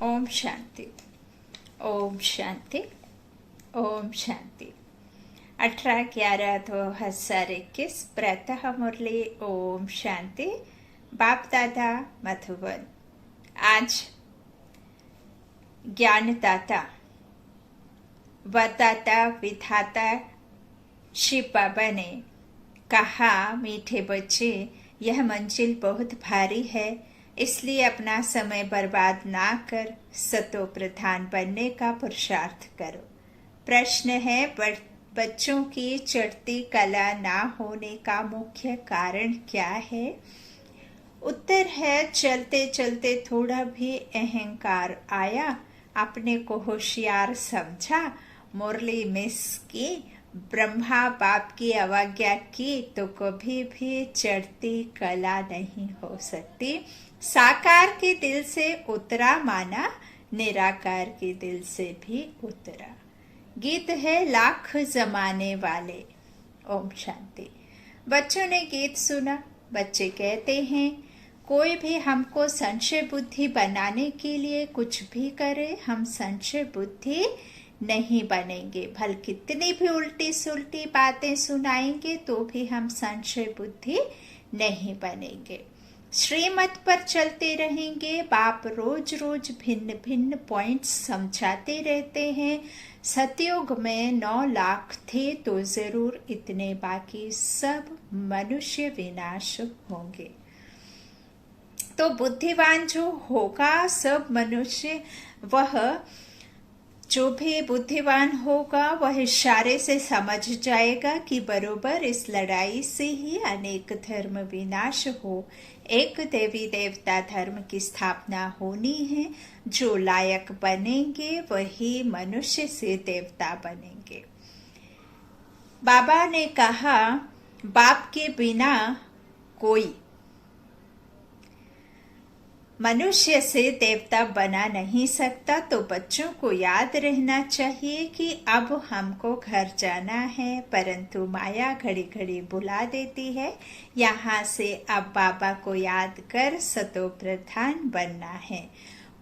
ओम शांति। ओम शांति। ओम शांति। 18/11/2021 प्रातः मुरली। ओम शांति। बाप दादा मधुबन। आज ज्ञानदाता, वरदाता, विधाता शिव बाबा ने कहा, मीठे बच्चे, यह मंजिल बहुत भारी है, इसलिए अपना समय बर्बाद ना कर सतो प्रधान बनने का पुरुषार्थ करो। प्रश्न है, बच्चों की चढ़ती कला ना होने का मुख्य कारण क्या है? उत्तर है, चलते चलते थोड़ा भी अहंकार आया, अपने को होशियार समझा, मुरली मिस की, ब्रह्मा बाप की अवज्ञा की तो कभी भी चढ़ती कला नहीं हो सकती। साकार के दिल से उतरा माना, निराकार के दिल से भी उतरा। गीत है लाख जमाने वाले। ओम शांति। बच्चों ने गीत सुना। बच्चे कहते हैं, कोई भी हमको संशय बुद्धि बनाने के लिए कुछ भी करे, हम संशय बुद्धि नहीं बनेंगे। भल कितनी भी उल्टी सुल्टी बातें सुनाएंगे तो भी हम संशय बुद्धि नहीं बनेंगे। श्रीमत पर चलते रहेंगे। बाप रोज रोज भिन्न भिन्न पॉइंट्स समझाते रहते हैं। सतयुग में 9 लाख थे तो जरूर इतने बाकी सब मनुष्य विनाश होंगे। तो बुद्धिवान जो होगा, सब मनुष्य, वह जो भी बुद्धिवान होगा वह इशारे से समझ जाएगा कि बरोबर इस लड़ाई से ही अनेक धर्म विनाश हो, एक देवी देवता धर्म की स्थापना होनी है। जो लायक बनेंगे वही मनुष्य से देवता बनेंगे। बाबा ने कहा, बाप के बिना कोई मनुष्य से देवता बना नहीं सकता। तो बच्चों को याद रहना चाहिए कि अब हमको घर जाना है, परंतु माया घड़ी घड़ी बुला देती है। यहाँ से अब बाबा को याद कर सतो प्रधान बनना है।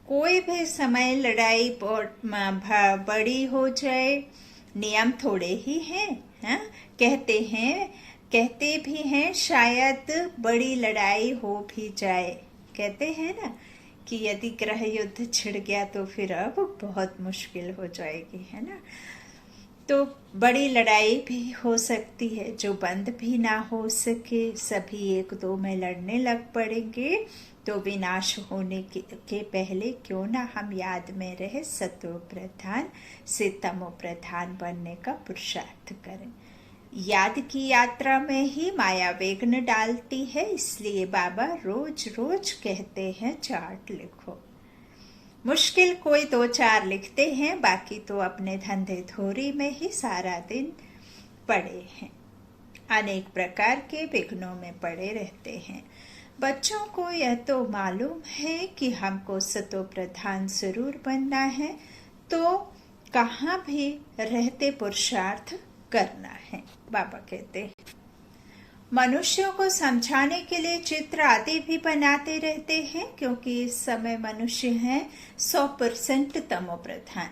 कोई भी समय लड़ाई बड़ी हो जाए, नियम थोड़े ही हैं। कहते भी हैं शायद बड़ी लड़ाई हो भी जाए। कहते हैं ना कि यदि ग्रह युद्ध छिड़ गया तो फिर अब बहुत मुश्किल हो जाएगी, है ना। तो बड़ी लड़ाई भी हो सकती है जो बंद भी ना हो सके। सभी 1-2 में लड़ने लग पड़ेंगे तो विनाश होने के पहले क्यों ना हम याद में रहे सतो प्रधान से तमो प्रधान बनने का पुरुषार्थ करें। याद की यात्रा में ही माया विघ्न डालती है, इसलिए बाबा रोज रोज कहते हैं चार्ट लिखो। मुश्किल कोई 2-4 लिखते हैं, बाकी तो अपने धंधे धोरी में ही सारा दिन पड़े हैं, अनेक प्रकार के विघ्नों में पड़े रहते हैं। बच्चों को यह तो मालूम है कि हमको सतो प्रधान जरूर बनना है, तो कहाँ भी रहते पुरुषार्थ करना है। बाबा कहते हैं, मनुष्यों को समझाने के लिए चित्र आदि भी बनाते रहते हैं, क्योंकि इस समय मनुष्य हैं 100% तमो प्रधान।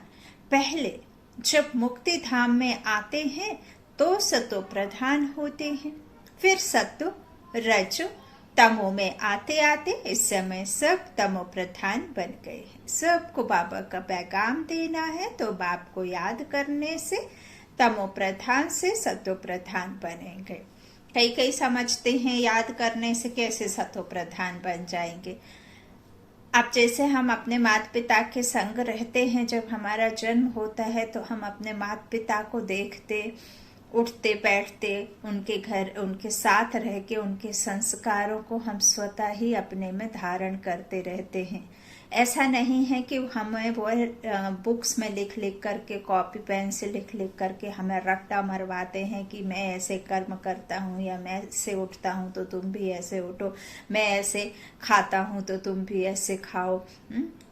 पहले जब मुक्ति धाम में आते हैं तो सतो प्रधान होते हैं, फिर सतो रजो तमो में आते आते इस समय सब तमो प्रधान बन गए हैं। सबको बाबा का पैगाम देना है, तो बाप को याद करने से तमो प्रधान से सतो प्रधान बनेंगे। कई समझते हैं याद करने से कैसे सतो प्रधान बन जाएंगे। अब जैसे हम अपने माता पिता के संग रहते हैं, जब हमारा जन्म होता है तो हम अपने माता पिता को देखते, उठते बैठते, उनके घर उनके साथ रह के उनके संस्कारों को हम स्वतः ही अपने में धारण करते रहते हैं। ऐसा नहीं है कि हमें वो बुक्स में लिख लिख करके, कॉपी पेन से लिख लिख करके हमें रट्टा मरवाते हैं कि मैं ऐसे कर्म करता हूँ, या मैं ऐसे उठता हूँ तो तुम भी ऐसे उठो, मैं ऐसे खाता हूँ तो तुम भी ऐसे खाओ।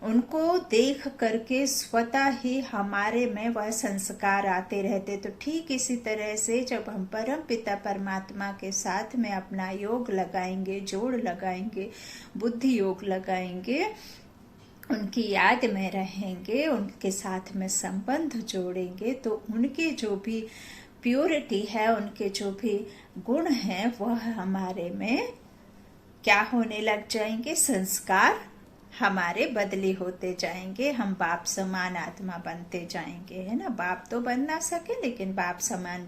उनको देख करके स्वतः ही हमारे में वह संस्कार आते रहते। तो ठीक इसी तरह से जब हम परम पिता परमात्मा के साथ में अपना योग लगाएंगे, जोड़ लगाएंगे, बुद्धि योग लगाएंगे, उनकी याद में रहेंगे, उनके साथ में संबंध जोड़ेंगे, तो उनके जो भी प्योरिटी है, उनके जो भी गुण हैं, वह हमारे में क्या होने लग जाएंगे, संस्कार हमारे बदली होते जाएंगे, हम बाप समान आत्मा बनते जाएंगे, है ना। बाप तो बन ना सके लेकिन बाप समान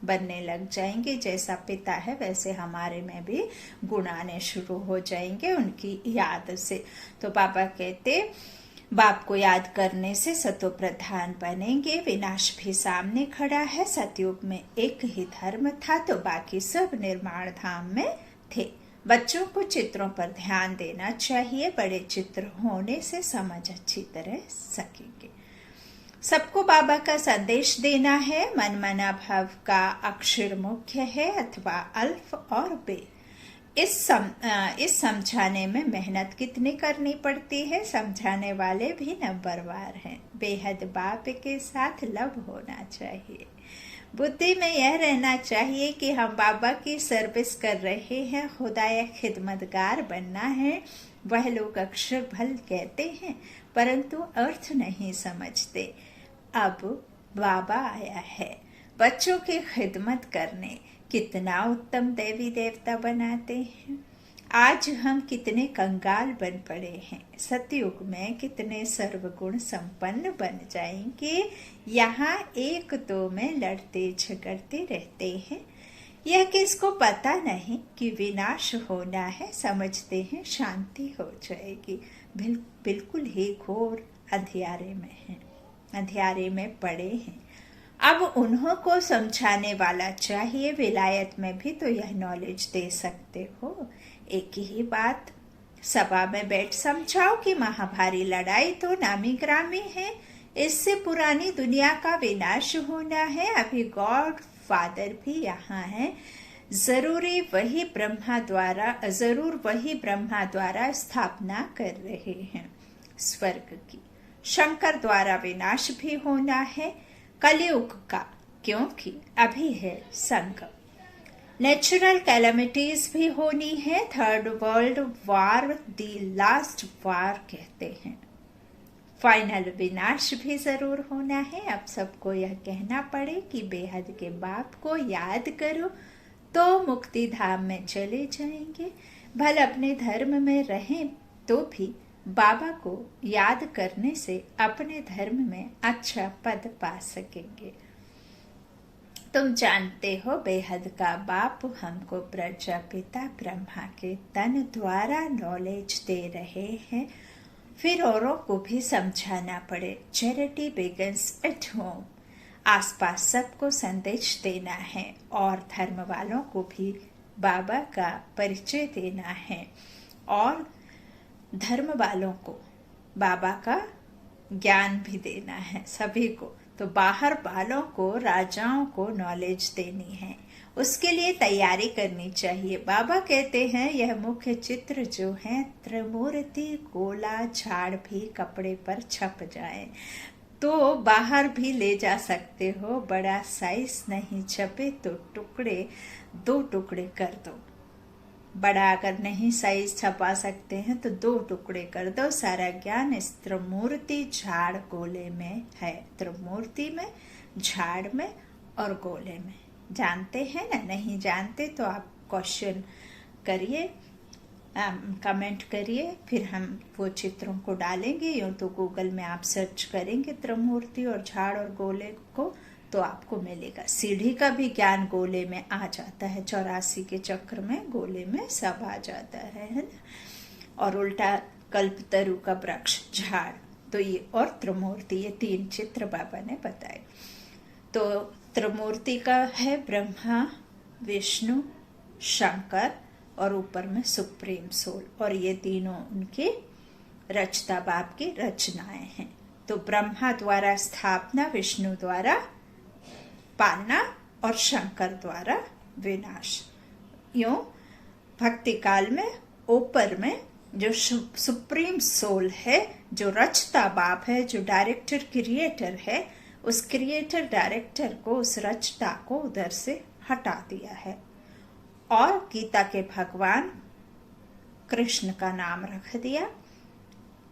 बनने लग जाएंगे। जैसा पिता है वैसे हमारे में भी गुण आने शुरू हो जाएंगे उनकी याद से। तो बाबा कहते बाप को याद करने से सतो प्रधान बनेंगे, विनाश भी सामने खड़ा है। सतयुग में एक ही धर्म था तो बाकी सब निर्माण धाम में थे। बच्चों को चित्रों पर ध्यान देना चाहिए, बड़े चित्र होने से समझ अच्छी तरह सकेंगे। सबको बाबा का संदेश देना है। मन मना भाव का अक्षर मुख्य है अथवा अल्फ और बे। इस समझाने में मेहनत कितनी करनी पड़ती है, समझाने वाले भी नंबरवार हैं। बेहद बाप के साथ लव होना चाहिए। बुद्धि में यह रहना चाहिए कि हम बाबा की सर्विस कर रहे हैं, खुदाया खिदमतगार बनना है। वह लोग अक्षर भल कहते हैं परंतु अर्थ नहीं समझते। अब बाबा आया है बच्चों की खिदमत करने, कितना उत्तम देवी देवता बनाते हैं। आज हम कितने कंगाल बन पड़े हैं, सतयुग में कितने सर्वगुण संपन्न बन जाएंगे। यहाँ एक दो में लड़ते झगड़ते रहते हैं। यह किसको पता नहीं कि विनाश होना है, समझते हैं शांति हो जाएगी। बिल्कुल ही घोर अंधियारे में हैं, अंधियारे में पड़े हैं। अब उन्हों को समझाने वाला चाहिए। विलायत में भी तो यह नॉलेज दे सकते हो। एक ही बात सभा में बैठ समझाओ कि महाभारी लड़ाई तो नामी ग्रामी है, इससे पुरानी दुनिया का विनाश होना है। अभी गॉड फादर भी यहाँ है, जरूर वही ब्रह्मा द्वारा स्थापना कर रहे हैं स्वर्ग की। शंकर द्वारा विनाश भी होना है कलयुग का, क्योंकि अभी है संगम। नेचुरल कैलेमिटीज भी होनी है। Third world war the last war कहते हैं। फाइनल विनाश भी जरूर होना है। अब सबको यह कहना पड़े कि बेहद के बाप को याद करो तो मुक्ति धाम में चले जाएंगे। भल अपने धर्म में रहें तो भी बाबा को याद करने से अपने धर्म में अच्छा पद पा सकेंगे। तुम जानते हो बेहद का बाप हमको प्रजापिता ब्रह्मा के तन द्वारा नॉलेज दे रहे हैं, फिर औरों को भी समझाना पड़े। Charity begins at home. आसपास सबको संदेश देना है और धर्म वालों को भी बाबा का परिचय देना है और धर्म वालों को बाबा का ज्ञान भी देना है सभी को। तो बाहर वालों को, राजाओं को नॉलेज देनी है, उसके लिए तैयारी करनी चाहिए। बाबा कहते हैं यह मुख्य चित्र जो है त्रिमूर्ति गोला झाड़ भी कपड़े पर छप जाए तो बाहर भी ले जा सकते हो। बड़ा साइज नहीं छपे तो दो टुकड़े कर दो। बड़ा अगर नहीं साइज छपा सकते हैं तो 2 टुकड़े कर दो। सारा ज्ञान इस त्रिमूर्ति झाड़ गोले में है। त्रिमूर्ति में, झाड़ में और गोले में। जानते हैं ना? नहीं जानते तो आप क्वेश्चन करिए, कमेंट करिए, फिर हम वो चित्रों को डालेंगे। यूँ तो गूगल में आप सर्च करेंगे त्रिमूर्ति और झाड़ और गोले को तो आपको मिलेगा। सीढ़ी का भी ज्ञान गोले में आ जाता है, 84 के चक्र में गोले में सब आ जाता है ना। और उल्टा कल्पतरु का वृक्ष, झाड़, तो ये और त्रिमूर्ति, ये 3 चित्र बाबा ने बताए। तो त्रिमूर्ति का है ब्रह्मा, विष्णु, शंकर और ऊपर में सुप्रीम सोल, और ये तीनों उनके रचता बाप की रचनाएं हैं। तो ब्रह्मा द्वारा स्थापना, विष्णु द्वारा पालना और शंकर द्वारा विनाश। यूं भक्ति काल में ऊपर में जो सुप्रीम सोल है, जो रचता बाप है, जो डायरेक्टर क्रिएटर है, उस क्रिएटर डायरेक्टर को, उस रचता को उधर से हटा दिया है और गीता के भगवान कृष्ण का नाम रख दिया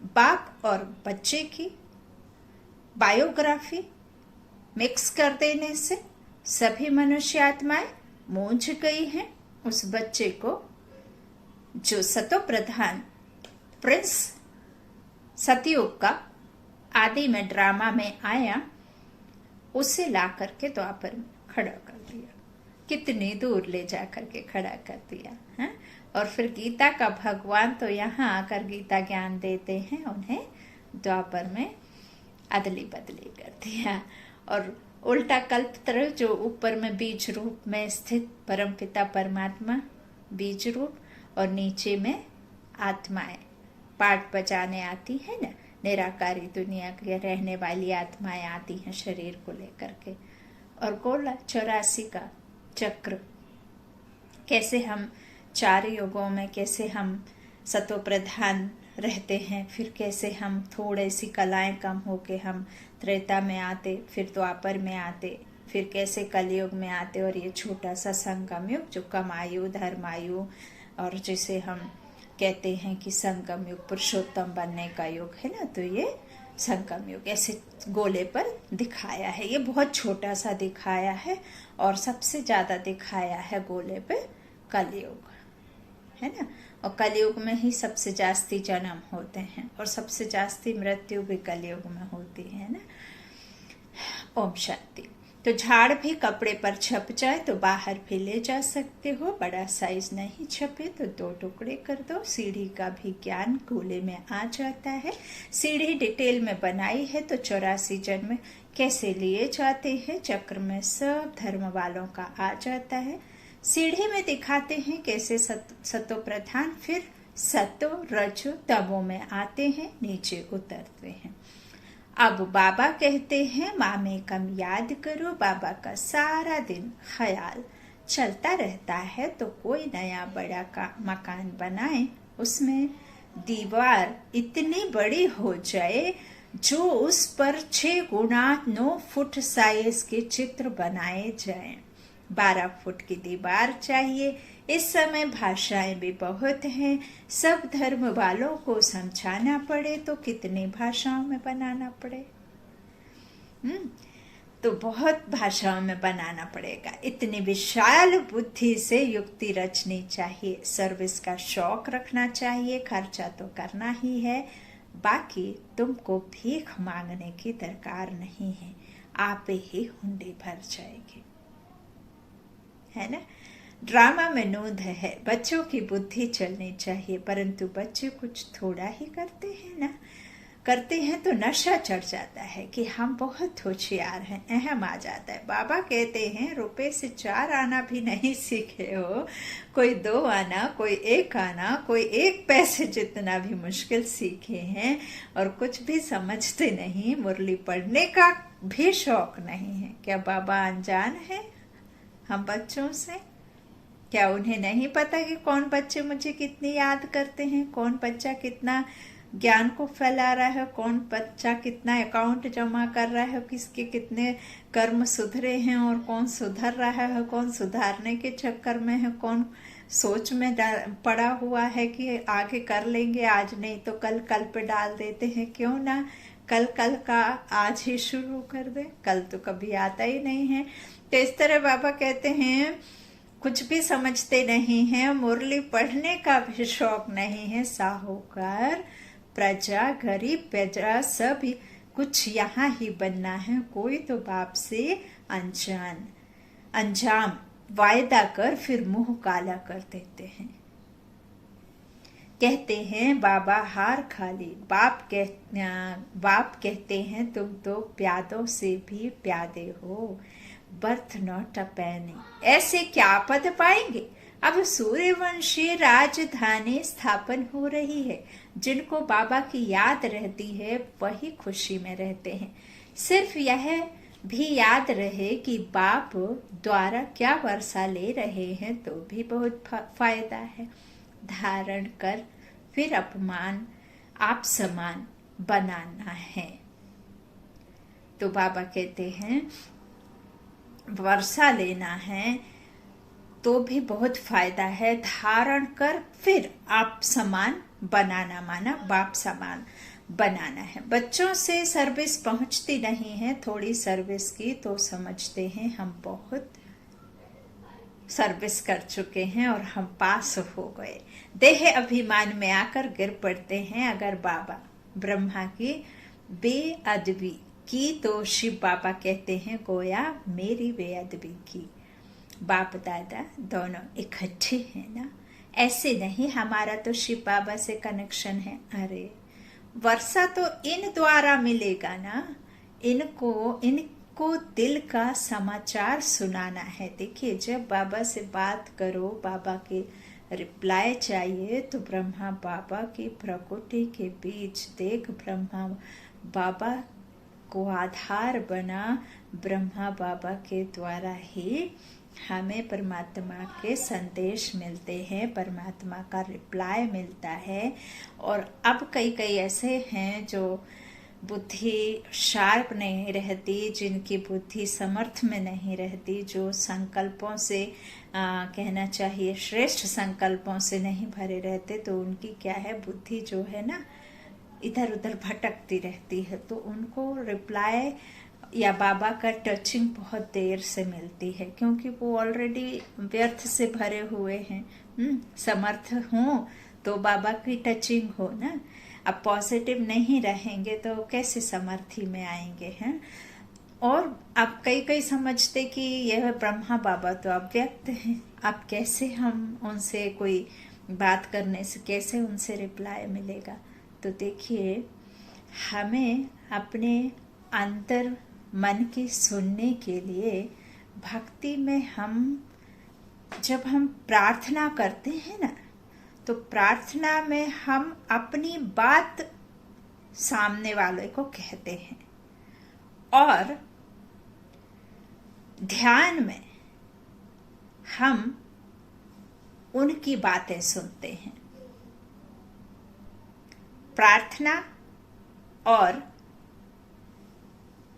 बाप और बच्चे की बायोग्राफी मिक्स कर देने से सभी मनुष्य आत्माएं मूंझ गई हैं। उस बच्चे को जो सतो प्रधान प्रिंस सतयुग का आदि में ड्रामा में आया, उसे ला करके द्वापर में खड़ा कर दिया, कितनी दूर ले जा करके खड़ा कर दिया है। और फिर गीता का भगवान तो यहाँ आकर गीता ज्ञान देते हैं, उन्हें द्वापर में अदली बदली कर दिया। और उल्टा कल्पतरु जो ऊपर में बीज रूप में स्थित परमपिता परमात्मा बीज रूप, और नीचे में आत्माएं पाठ बजाने आती है ना, निराकारी दुनिया के रहने वाली आत्माएं आती हैं शरीर को लेकर के। और गोला 84 का चक्र, कैसे हम 4 युगों में कैसे हम सतो प्रधान रहते हैं, फिर कैसे हम थोड़े सी कलाएं कम होके हम त्रेता में आते, फिर द्वापर में आते, फिर कैसे कलयुग में आते, और ये छोटा सा संगम युग जो कम आयु धर्मायु और जिसे हम कहते हैं कि संगम युग पुरुषोत्तम बनने का युग है ना, तो ये संगम युग ऐसे गोले पर दिखाया है। ये बहुत छोटा सा दिखाया है और सबसे ज्यादा दिखाया है गोले पे कलयुग है ना। और कलयुग में ही सबसे जास्ती जन्म होते हैं और सबसे जास्ती मृत्यु भी कलयुग में होती है ना। ओम शांति। तो झाड़ भी कपड़े पर छप जाए तो बाहर भी ले जा सकते हो, बड़ा साइज नहीं छपे तो 2 टुकड़े कर दो। सीढ़ी का भी ज्ञान गोले में आ जाता है। सीढ़ी डिटेल में बनाई है तो 84 जन्म कैसे लिए जाते हैं, चक्र में सब धर्म वालों का आ जाता है। सीढ़ी में दिखाते हैं कैसे सतो प्रधान फिर सतो रजो तमो में आते हैं, नीचे उतरते हैं। अब बाबा कहते हैं मामे कम याद करो, बाबा का सारा दिन ख्याल चलता रहता है तो कोई नया बड़ा का मकान बनाए, उसमें दीवार इतनी बड़ी हो जाए जो उस पर 6 गुना 9 फुट साइज के चित्र बनाए जाएं। 12 फुट की दीवार चाहिए। इस समय भाषाएं भी बहुत हैं, सब धर्म वालों को समझाना पड़े तो कितनी भाषाओं में बनाना पड़े। तो बहुत भाषाओं में बनाना पड़ेगा। इतनी विशाल बुद्धि से युक्ति रचनी चाहिए। सर्विस का शौक रखना चाहिए, खर्चा तो करना ही है, बाकी तुमको भीख मांगने की दरकार नहीं है, आप ही हुंडी भर जाएगी, है ना। ड्रामा में नोंद है बच्चों की बुद्धि चलनी चाहिए, परंतु बच्चे कुछ थोड़ा ही करते हैं ना, करते हैं तो नशा चढ़ जाता है कि हम बहुत होशियार हैं, अहम आ जाता है। बाबा कहते हैं रुपए से 4 आना भी नहीं सीखे हो, कोई 2 आना, कोई 1 आना, कोई 1 पैसे जितना भी मुश्किल सीखे हैं और कुछ भी समझते नहीं, मुरली पढ़ने का भी शौक नहीं है। क्या बाबा अनजान है हम बच्चों से? क्या उन्हें नहीं पता कि कौन बच्चे मुझे कितनी याद करते हैं, कौन बच्चा कितना ज्ञान को फैला रहा है, कौन बच्चा कितना अकाउंट जमा कर रहा है, किसके कितने कर्म सुधरे हैं और कौन सुधर रहा है, कौन सुधारने के चक्कर में है, कौन सोच में पड़ा हुआ है कि आगे कर लेंगे, आज नहीं तो कल, कल पे डाल देते हैं। क्यों ना कल कल का आज ही शुरू कर दे, कल तो कभी आता ही नहीं है। तो इस तरह बाबा कहते हैं कुछ भी समझते नहीं है, मुरली पढ़ने का भी शौक नहीं है, साहूकार प्रजा गरीब प्रजा सब कुछ यहाँ ही बनना है। कोई तो बाप से अंजाम वायदा कर फिर मुंह काला कर देते हैं। कहते हैं बाबा हार खाली, बाप कहते हैं तुम तो प्यादों से भी प्यादे हो, बर्थ नॉट अ पैनी, ऐसे क्या पद पाएंगे। अब सूर्यवंशी राजधानी स्थापन हो रही है, जिनको बाबा की याद रहती है वही खुशी में रहते हैं। सिर्फ यह भी याद रहे कि बाप द्वारा क्या वर्षा ले रहे हैं तो भी बहुत फायदा है। धारण कर फिर अपमान आप समान बनाना है। तो बाबा कहते हैं वर्षा लेना है तो भी बहुत फायदा है। धारण कर फिर आप समान बनाना, माना बाप समान बनाना है। बच्चों से सर्विस पहुंचती नहीं है, थोड़ी सर्विस की तो समझते हैं हम बहुत सर्विस कर चुके हैं और हम पास हो गए। देह अभिमान में आकर गिर पड़ते हैं अगर बाबा ब्रह्मा की बेअदबी की तो शिव बाबा कहते हैं गोया मेरी बेअदबी की। बाप दादा दोनों इकट्ठे हैं ना, ऐसे नहीं। हमारा तो शिव बाबा से कनेक्शन है। अरे वर्षा तो इन द्वारा मिलेगा ना, इनको दिल का समाचार सुनाना है। देखिए जब बाबा से बात करो, बाबा के रिप्लाई चाहिए तो ब्रह्मा बाबा की प्रकृति के बीच देख, ब्रह्मा बाबा को आधार बना, ब्रह्मा बाबा के द्वारा ही हमें परमात्मा के संदेश मिलते हैं, परमात्मा का रिप्लाई मिलता है। और अब कई ऐसे हैं जो बुद्धि शार्प नहीं रहती, जिनकी बुद्धि समर्थ में नहीं रहती, जो संकल्पों से कहना चाहिए श्रेष्ठ संकल्पों से नहीं भरे रहते, तो उनकी क्या है, बुद्धि जो है ना इधर उधर भटकती रहती है। तो उनको रिप्लाई या बाबा का टचिंग बहुत देर से मिलती है, क्योंकि वो ऑलरेडी व्यर्थ से भरे हुए हैं। समर्थ हो तो बाबा की टचिंग हो ना। अब पॉजिटिव नहीं रहेंगे तो कैसे समर्थी में आएंगे हैं। और अब कई समझते कि यह ब्रह्मा बाबा तो अव्यक्त हैं, अब कैसे हम उनसे कोई बात करने से कैसे उनसे रिप्लाई मिलेगा। तो देखिए हमें अपने अंतर मन की सुनने के लिए भक्ति में जब हम प्रार्थना करते हैं ना, तो प्रार्थना में हम अपनी बात सामने वाले को कहते हैं और ध्यान में हम उनकी बातें सुनते हैं। प्रार्थना और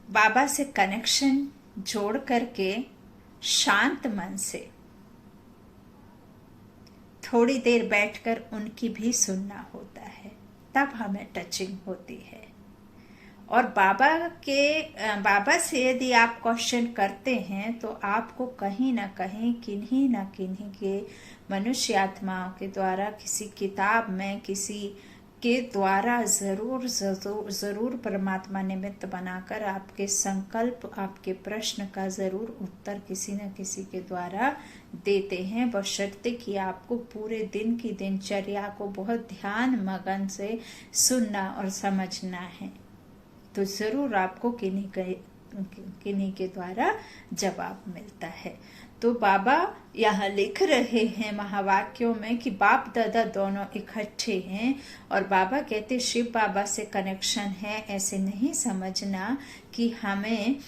बाबा से कनेक्शन जोड़ करके शांत मन से थोड़ी देर बैठकर उनकी भी सुनना होता है, तब हमें टचिंग होती है। और बाबा से यदि आप क्वेश्चन करते हैं तो आपको कहीं ना कहीं किन्हीं के मनुष्य आत्माओं के द्वारा किसी किताब में किसी के द्वारा जरूर परमात्मा निमित्त बनाकर आपके संकल्प आपके प्रश्न का जरूर उत्तर किसी न किसी के द्वारा देते हैं, बशर्ते कि आपको पूरे दिन की दिनचर्या को बहुत ध्यान मगन से सुनना और समझना है। तो जरूर आपको किन्हीं के द्वारा जवाब मिलता है। तो बाबा यहाँ लिख रहे हैं महावाक्यों में कि बाप दादा दोनों इकट्ठे हैं। और बाबा कहते शिव बाबा से कनेक्शन है, ऐसे नहीं समझना कि हमें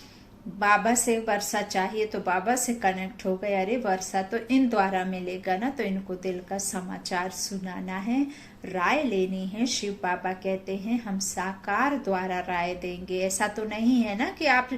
बाबा से वर्षा चाहिए तो बाबा से कनेक्ट हो गए। अरे वर्षा तो इन द्वारा मिलेगा ना, तो इनको दिल का समाचार सुनाना है, राय लेनी है। शिव बाबा कहते हैं हम साकार द्वारा राय देंगे। ऐसा तो नहीं है ना कि आप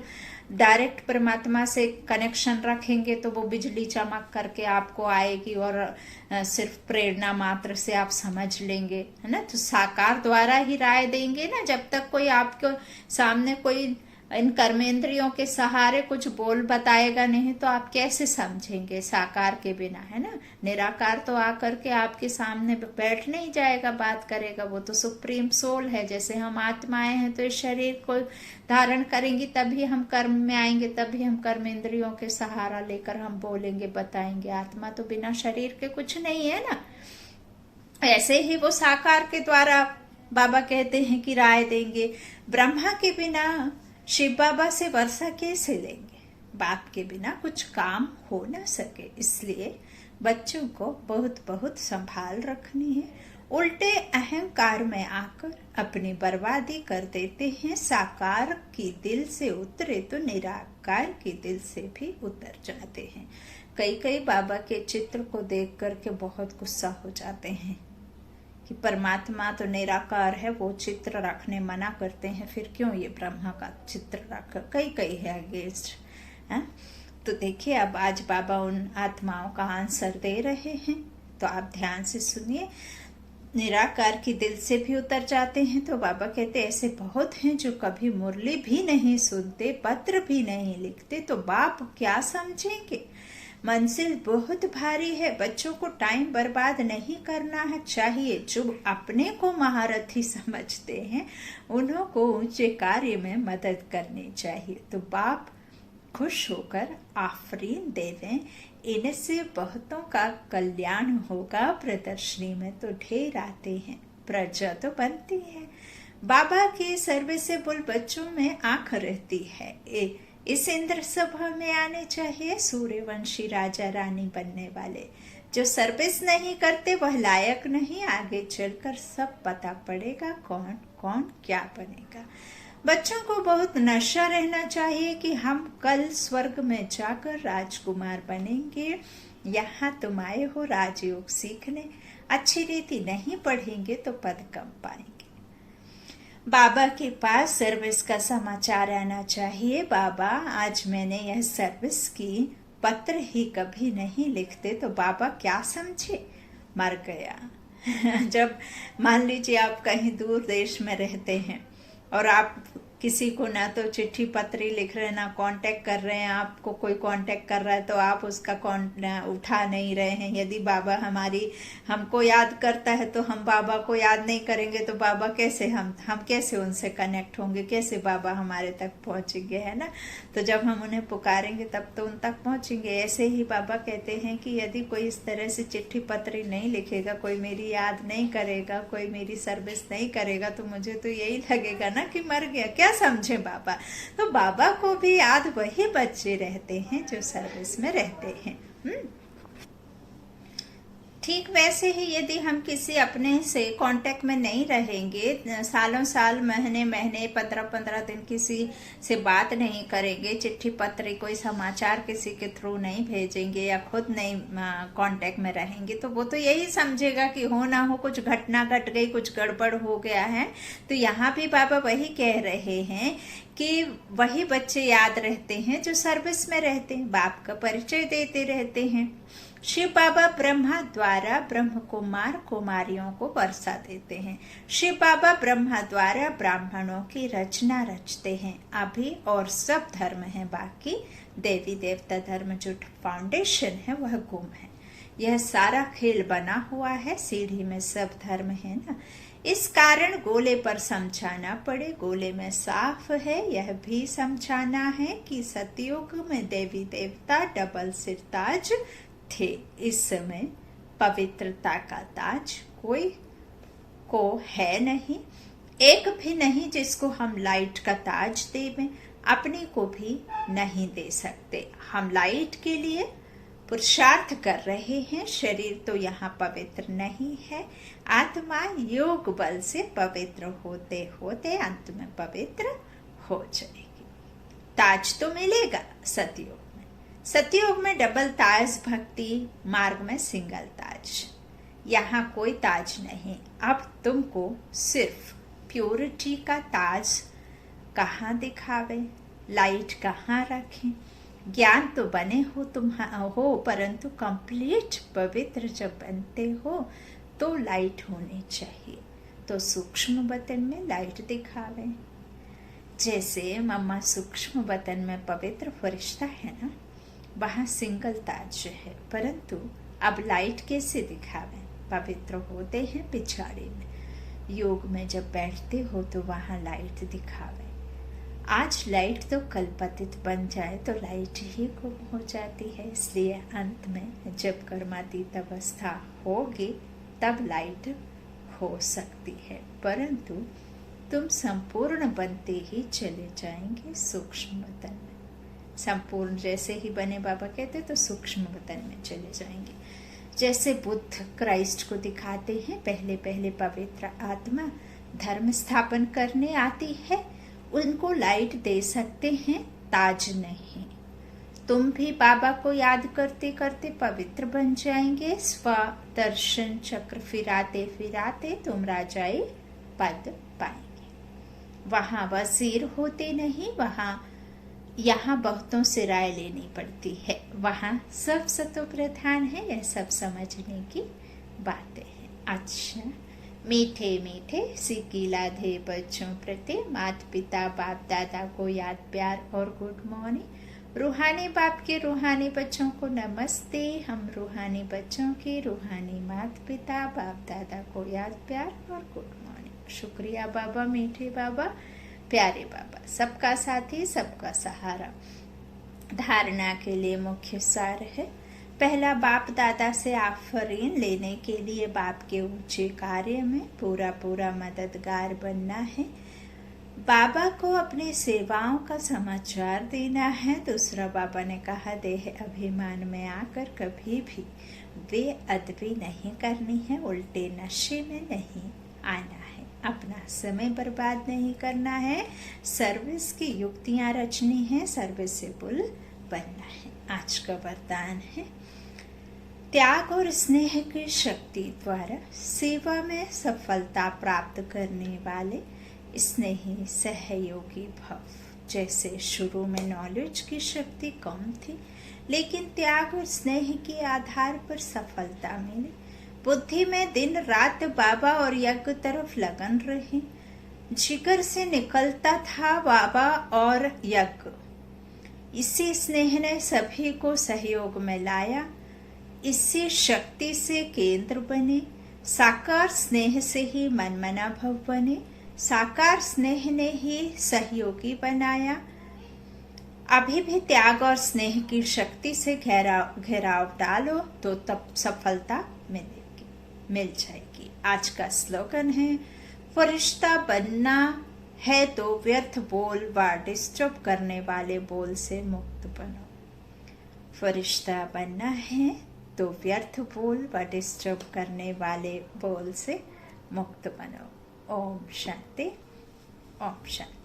डायरेक्ट परमात्मा से कनेक्शन रखेंगे तो वो बिजली चमक करके आपको आएगी और सिर्फ प्रेरणा मात्र से आप समझ लेंगे, है ना। तो साकार द्वारा ही राय देंगे ना। जब तक कोई आपके सामने कोई इन कर्मेंद्रियों के सहारे कुछ बोल बताएगा नहीं तो आप कैसे समझेंगे साकार के बिना, है ना। निराकार तो आकर के आपके सामने बैठ नहीं जाएगा, बात करेगा। वो तो सुप्रीम सोल है। जैसे हम आत्माएं हैं तो इस शरीर को धारण करेंगी तभी हम कर्म में आएंगे, तभी हम कर्मेंद्रियों के सहारा लेकर हम बोलेंगे बताएंगे। आत्मा तो बिना शरीर के कुछ नहीं है ना। ऐसे ही वो साकार के द्वारा बाबा कहते हैं कि राय देंगे। ब्रह्मा के बिना शिव बाबा से वर्षा कैसे लेंगे, बाप के बिना कुछ काम हो न सके। इसलिए बच्चों को बहुत संभाल रखनी है। उल्टे अहंकार में आकर अपनी बर्बादी कर देते हैं। साकार की दिल से उतरे तो निराकार की दिल से भी उतर जाते हैं। कई बाबा के चित्र को देख करके बहुत गुस्सा हो जाते हैं कि परमात्मा तो निराकार है, वो चित्र रखने मना करते हैं, फिर क्यों ये ब्रह्मा का चित्र रख। कई है अगेंस्ट है। तो देखिए अब आज बाबा उन आत्माओं का आंसर दे रहे हैं, तो आप ध्यान से सुनिए। निराकार की दिल से भी उतर जाते हैं। तो बाबा कहते ऐसे बहुत हैं जो कभी मुरली भी नहीं सुनते, पत्र भी नहीं लिखते, तो बाप क्या समझेंगे। मंजिल बहुत भारी है, बच्चों को टाइम बर्बाद नहीं करना है चाहिए। जो अपने को महारथी समझते हैं उन्हों को ऊंचे कार्य में मदद करनी चाहिए। तो बाप खुश होकर आफरीन देवें, इनसे बहुतों का कल्याण होगा। प्रदर्शनी में तो ढेर आते हैं, प्रजा तो बनती है। बाबा की सर्विसेबल बच्चों में आंख रहती है। इस इंद्र सभा में आने चाहिए सूर्यवंशी राजा रानी बनने वाले। जो सर्विस नहीं करते वह लायक नहीं। आगे चलकर सब पता पड़ेगा कौन कौन क्या बनेगा। बच्चों को बहुत नशा रहना चाहिए कि हम कल स्वर्ग में जाकर राजकुमार बनेंगे। यहाँ तुम आए हो राजयोग सीखने, अच्छी रीति नहीं पढ़ेंगे तो पद कम पाएंगे। बाबा के पास सर्विस का समाचार आना चाहिए। बाबा आज मैंने यह सर्विस की, पत्र ही कभी नहीं लिखते, तो बाबा क्या समझे, मर गया। जब मान लीजिए आप कहीं दूर देश में रहते हैं और आप किसी को ना तो चिट्ठी पत्री लिख रहे हैं ना कांटेक्ट कर रहे हैं, आपको कोई कांटेक्ट कर रहा है तो आप उसका उठा नहीं रहे हैं। यदि बाबा हमको याद करता है तो हम बाबा को याद नहीं करेंगे तो बाबा कैसे हम कैसे उनसे कनेक्ट होंगे, कैसे बाबा हमारे तक पहुंचेंगे, है ना। तो जब हम उन्हें पुकारेंगे तब तो उन तक पहुंचेंगे। ऐसे ही बाबा कहते हैं कि यदि कोई इस तरह से चिट्ठी पत्री नहीं लिखेगा, कोई मेरी याद नहीं करेगा, कोई मेरी सर्विस नहीं करेगा, तो मुझे तो यही लगेगा ना कि मर गया। क्या समझे बाबा। तो बाबा को भी याद वही बच्चे रहते हैं जो सर्विस में रहते हैं। ठीक वैसे ही यदि हम किसी अपने से कांटेक्ट में नहीं रहेंगे, सालों साल महीने महीने 15-15 दिन किसी से बात नहीं करेंगे, चिट्ठी पत्र कोई समाचार किसी के थ्रू नहीं भेजेंगे या खुद नहीं कांटेक्ट में रहेंगे, तो वो तो यही समझेगा कि हो ना हो कुछ घटना घट गई, कुछ गड़बड़ हो गया है। तो यहाँ भी बाबा वही कह रहे हैं कि वही बच्चे याद रहते हैं जो सर्विस में रहते हैं, बाप का परिचय देते रहते हैं। शिव बाबा ब्रह्मा द्वारा ब्रह्म कुमार कुमारियों को वर्षा देते हैं। शिव बाबा ब्रह्मा द्वारा ब्राह्मणों की रचना रचते हैं। अभी और सब धर्म है, बाकी देवी देवता धर्म जो फाउंडेशन है वह गुम है। यह सारा खेल बना हुआ है, सीढ़ी में सब धर्म है ना। इस कारण गोले पर समझाना पड़े। गोले में साफ है, यह भी समझाना है कि सतयुग में देवी देवता डबल सिरताज थे। इस समय पवित्रता का ताज कोई को है नहीं, एक भी नहीं जिसको हम लाइट का ताज देवें, अपनी को भी नहीं दे सकते। हम लाइट के लिए पुरुषार्थ कर रहे हैं। शरीर तो यहाँ पवित्र नहीं है, आत्मा योग बल से पवित्र होते होते अंत में पवित्र हो जाएगी। ताज तो मिलेगा सतयुग। सतयुग में डबल ताज भक्ति मार्ग में सिंगल ताज, यहाँ कोई ताज नहीं। अब तुमको सिर्फ प्योरिटी का ताज कहाँ दिखावे, लाइट कहाँ रखें। ज्ञान तो बने हो तुम हो, परंतु कंप्लीट पवित्र जब बनते हो तो लाइट होनी चाहिए। तो सूक्ष्म बतन में लाइट दिखावे। जैसे मम्मा सूक्ष्म बतन में पवित्र फरिश्ता है ना, वहाँ सिंगल ताज है, परंतु अब लाइट कैसे दिखावे। पवित्र होते हैं पिछाड़ी में, योग में जब बैठते हो तो वहाँ लाइट दिखावे। आज लाइट तो कल पतित बन जाए तो लाइट ही गुम हो जाती है। इसलिए अंत में जब कर्मातीत अवस्था होगी तब लाइट हो सकती है, परंतु तुम संपूर्ण बनते ही चले जाएंगे सूक्ष्म बतन में। संपूर्ण जैसे ही बने बाबा कहते तो सूक्ष्म बतन में चले जाएंगे। जैसे बुद्ध क्राइस्ट को दिखाते हैं, पहले पहले पवित्र आत्मा धर्म स्थापन करने आती है, उनको लाइट दे सकते हैं, ताज नहीं। तुम भी बाबा को याद करते करते पवित्र बन जाएंगे। स्व दर्शन चक्र फिराते फिराते तुम राजाई पद पाएंगे। वहां वजीर होते नहीं, वहां यहाँ बहुतों से राय लेनी पड़ती है, वहाँ सब सतो प्रधान है। यह सब समझने की बातें हैं। अच्छा, मीठे मीठे सिक्की लाधे बच्चों प्रति माता पिता बाप दादा को याद प्यार और गुड मॉर्निंग। रूहानी बाप के रूहानी बच्चों को नमस्ते। हम रूहानी बच्चों के रूहानी माता पिता बाप दादा को याद प्यार और गुड मॉर्निंग। शुक्रिया बाबा, मीठे बाबा, प्यारे बाबा, सबका साथी सबका सहारा। धारणा के लिए मुख्य सार है। पहला, बाप दादा से आफरीन लेने के लिए बाप के ऊंचे कार्य में पूरा पूरा मददगार बनना है। बाबा को अपनी सेवाओं का समाचार देना है। दूसरा, बाबा ने कहा देह अभिमान में आकर कभी भी बेअदबी नहीं करनी है, उल्टे नशे में नहीं आना है, अपना समय बर्बाद नहीं करना है, सर्विस की युक्तियां रचनी है, सर्विसेबल बनना है। आज का वरदान है, त्याग और स्नेह की शक्ति द्वारा सेवा में सफलता प्राप्त करने वाले स्नेही सहयोगी भव। जैसे शुरू में नॉलेज की शक्ति कम थी, लेकिन त्याग और स्नेह के आधार पर सफलता मिली। बुद्धि में दिन रात बाबा और यज्ञ तरफ लगन रही। जिगर से निकलता था बाबा और यज्ञ। इसी स्नेह ने सभी को सहयोग में लाया। इसी शक्ति से केंद्र बने। साकार स्नेह से ही मनमना भव बने। साकार स्नेह ने ही सहयोगी बनाया। अभी भी त्याग और स्नेह की शक्ति से घेराव डालो तो तब सफलता मिल जाएगी। आज का स्लोगन है, फरिश्ता बनना है तो व्यर्थ बोल व डिस्टर्ब करने वाले बोल से मुक्त बनो। फरिश्ता बनना है तो व्यर्थ बोल व डिस्टर्ब करने वाले बोल से मुक्त बनो। ओम शांति, ओम शांति।